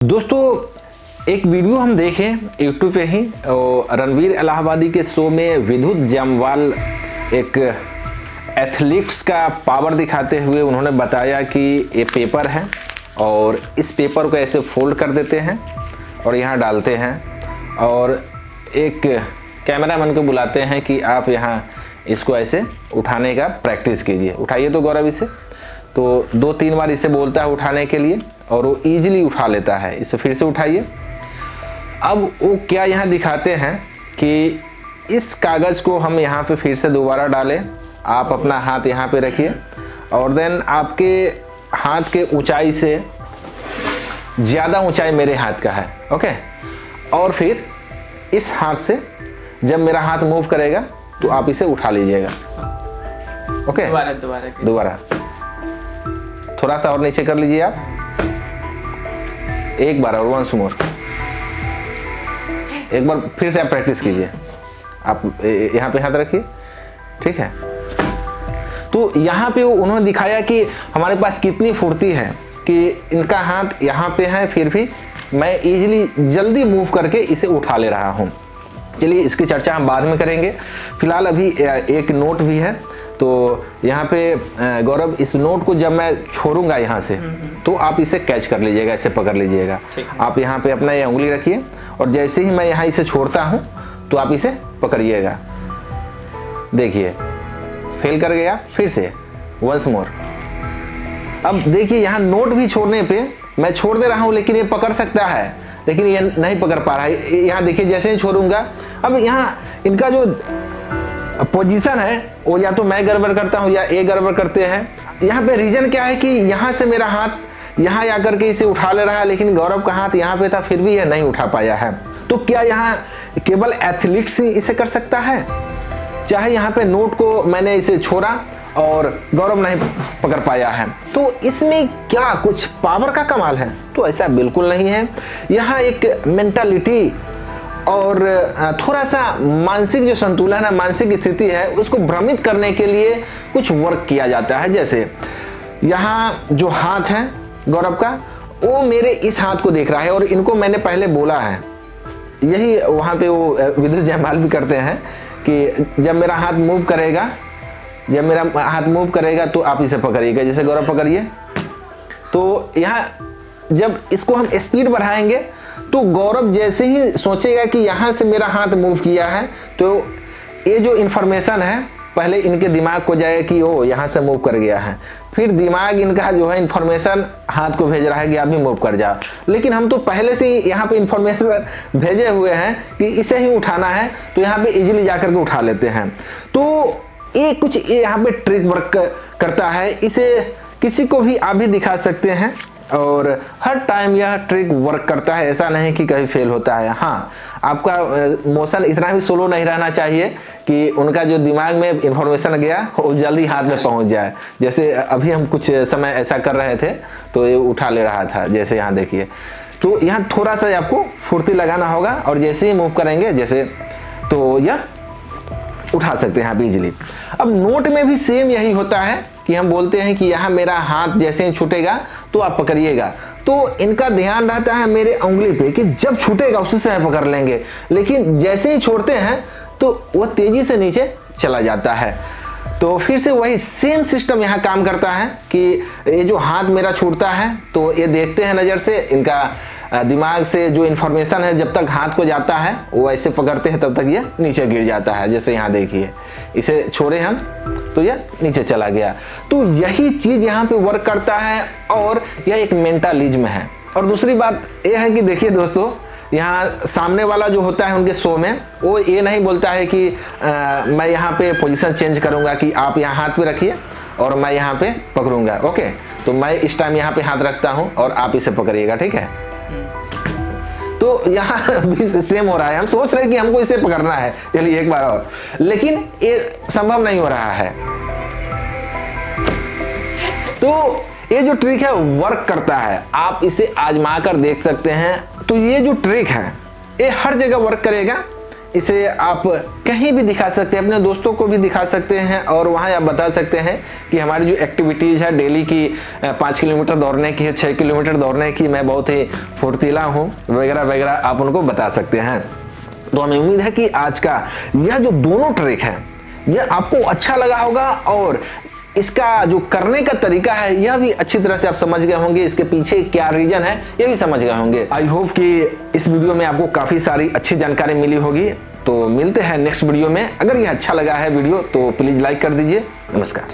दोस्तों एक वीडियो हम देखे यूट्यूब पे ही और रणवीर इलाहाबादी के शो में विद्युत जामवाल एक एथलीट्स का पावर दिखाते हुए उन्होंने बताया कि ये पेपर है और इस पेपर को ऐसे फोल्ड कर देते हैं और यहाँ डालते हैं और एक कैमरामैन को बुलाते हैं कि आप यहाँ इसको ऐसे उठाने का प्रैक्टिस कीजिए। उठाइए तो गौरव इसे। तो 2-3 बार इसे बोलता है उठाने के लिए और वो ईजिली उठा लेता है। इसे फिर से उठाइए। अब वो क्या यहाँ दिखाते हैं कि इस कागज़ को हम यहाँ पे फिर से दोबारा डालें। आप अपना हाथ यहाँ पे रखिए और देन आपके हाथ के ऊंचाई से ज़्यादा ऊंचाई मेरे हाथ का है, ओके। और फिर इस हाथ से जब मेरा हाथ मूव करेगा तो आप इसे उठा लीजिएगा, ओके। दोबारा थोड़ा सा और नीचे कर लीजिए आप। एक बार और वंस मोर। एक बार फिर से आप प्रैक्टिस कीजिए। आप यहाँ पे हाथ रखिए, ठीक है। तो यहाँ पे उन्होंने दिखाया कि हमारे पास कितनी फुर्ती है कि इनका हाथ यहाँ पे है फिर भी मैं इजीली जल्दी मूव करके इसे उठा ले रहा हूँ। चलिए इसकी चर्चा हम बाद में करेंगे। फिलहाल अभी एक नोट भी है। तो यहाँ पे गौरव इस नोट को जब मैं छोड़ूंगा यहाँ से तो आप इसे कैच कर लीजिएगा, इसे पकड़ लीजिएगा। आप यहाँ पे अपना ये उंगली रखिए और जैसे ही मैं यहाँ इसे छोड़ता हूँ तो आप इसे पकड़िएगा। देखिए फेल कर गया, फिर से वंस मोर। अब देखिए यहाँ नोट भी छोड़ने पे मैं छोड़ दे रहा हूँ लेकिन ये पकड़ सकता है, लेकिन ये नहीं पकड़ पा रहा है। यहाँ देखिए जैसे ही छोड़ूंगा, अब यहाँ इनका जो पोजीशन है वो या तो मैं गड़बड़ करता हूँ या ये गड़बड़ करते हैं। यहाँ पे रीजन क्या है कि यहाँ से मेरा हाथ यहाँ आकर के इसे उठा ले रहा है, लेकिन गौरव का हाथ यहाँ पे था फिर भी यह नहीं उठा पाया है। तो क्या यहाँ केवल एथलीट्स ही इसे कर सकता है? चाहे यहाँ पे नोट को मैंने इसे छोड़ा और गौरव नहीं पकड़ पाया है, तो इसमें क्या कुछ पावर का कमाल है? तो ऐसा बिल्कुल नहीं है। यहाँ एक मेंटालिटी और थोड़ा सा मानसिक जो संतुलन है, मानसिक स्थिति है, उसको भ्रमित करने के लिए कुछ वर्क किया जाता है। जैसे यहाँ जो हाथ है गौरव का, वो मेरे इस हाथ को देख रहा है और इनको मैंने पहले बोला है, यही वहाँ पे वो विद्युत जामवाल भी करते हैं कि जब मेरा हाथ मूव करेगा तो आप इसे पकड़िएगा। जैसे गौरव पकड़िए। तो यहाँ जब इसको हम स्पीड बढ़ाएंगे तो गौरव जैसे ही सोचेगा कि यहाँ से मेरा हाथ मूव किया है तो ये जो इन्फॉर्मेशन है पहले इनके दिमाग को जाएगा कि ओ यहाँ से मूव कर गया है। फिर दिमाग इनका जो है इन्फॉर्मेशन हाथ को भेज रहा है कि आप भी मूव कर जाओ। लेकिन हम तो पहले से ही यहाँ पे इन्फॉर्मेशन भेजे हुए हैं कि इसे ही उठाना है, तो यहाँ पे इजीली जाकर के उठा लेते हैं। तो ये कुछ यहाँ पे ट्रिक वर्क करता है। इसे किसी को भी आप भी दिखा सकते हैं और हर टाइम यह ट्रिक वर्क करता है। ऐसा नहीं कि कभी फेल होता है। हाँ, आपका मोशन इतना भी स्लो नहीं रहना चाहिए कि उनका जो दिमाग में इंफॉर्मेशन गया वो जल्दी हाथ में पहुंच जाए। जैसे अभी हम कुछ समय ऐसा कर रहे थे तो ये उठा ले रहा था, जैसे यहाँ देखिए। तो यहाँ थोड़ा सा आपको फुर्ती लगाना होगा और जैसे ही मूव करेंगे जैसे तो यह उठा सकते हैं आप इजीली। अब नोट में भी सेम यही होता है कि हम बोलते हैं कि यहाँ मेरा हाथ जैसे ही छूटेगा तो आप पकड़िएगा। तो इनका ध्यान रहता है मेरे उंगली पे कि जब छूटेगा उसी समय पकड़ लेंगे, लेकिन जैसे ही छोड़ते हैं तो वह तेजी से नीचे चला जाता है। तो फिर से वही सेम सिस्टम यहाँ काम करता है कि ये जो हाथ मेरा छूटता है तो ये देखते हैं नज़र से, इनका दिमाग से जो इन्फॉर्मेशन है जब तक हाथ को जाता है वो ऐसे पकड़ते हैं तब तक ये नीचे गिर जाता है। जैसे यहाँ देखिए इसे छोड़े हम तो यह नीचे चला गया। तो यही चीज़ यहाँ पे वर्क करता है और यह एक मेंटलिज्म है। और दूसरी बात यह है कि देखिए दोस्तों, यहाँ सामने वाला जो होता है उनके शो में वो ये नहीं बोलता है कि मैं यहाँ पे पोजीशन चेंज करूँगा कि आप यहाँ हाथ पे रखिए और मैं यहाँ पे पकड़ूंगा, ओके। तो मैं इस टाइम यहाँ पे हाथ रखता हूँ और आप इसे पकड़िएगा, ठीक है। तो यहाँ भी सेम हो रहा है। हम सोच रहे हैं कि हमको इसे पकड़ना है, चलिए एक बार और, लेकिन ये संभव नहीं हो रहा है। तो ये जो ट्रिक है वर्क करता है, आप इसे आजमा कर देख सकते हैं। तो ये जो ट्रिक है ये हर जगह वर्क करेगा। इसे आप कहीं भी दिखा सकते हैं, अपने दोस्तों को भी दिखा सकते हैं और वहाँ आप बता सकते हैं कि हमारी जो एक्टिविटीज़ है डेली की 5 किलोमीटर दौड़ने की है, 6 किलोमीटर दौड़ने की, मैं बहुत ही फुर्तीला हूँ वगैरह वगैरह आप उनको बता सकते हैं। तो हमें उम्मीद है कि आज का यह जो दोनों ट्रिक है यह आपको अच्छा लगा होगा और इसका जो करने का तरीका है यह भी अच्छी तरह से आप समझ गए होंगे, इसके पीछे क्या रीजन है यह भी समझ गए होंगे। आई होप कि इस वीडियो में आपको काफी सारी अच्छी जानकारी मिली होगी। तो मिलते हैं नेक्स्ट वीडियो में। अगर यह अच्छा लगा है वीडियो तो प्लीज लाइक कर दीजिए। नमस्कार।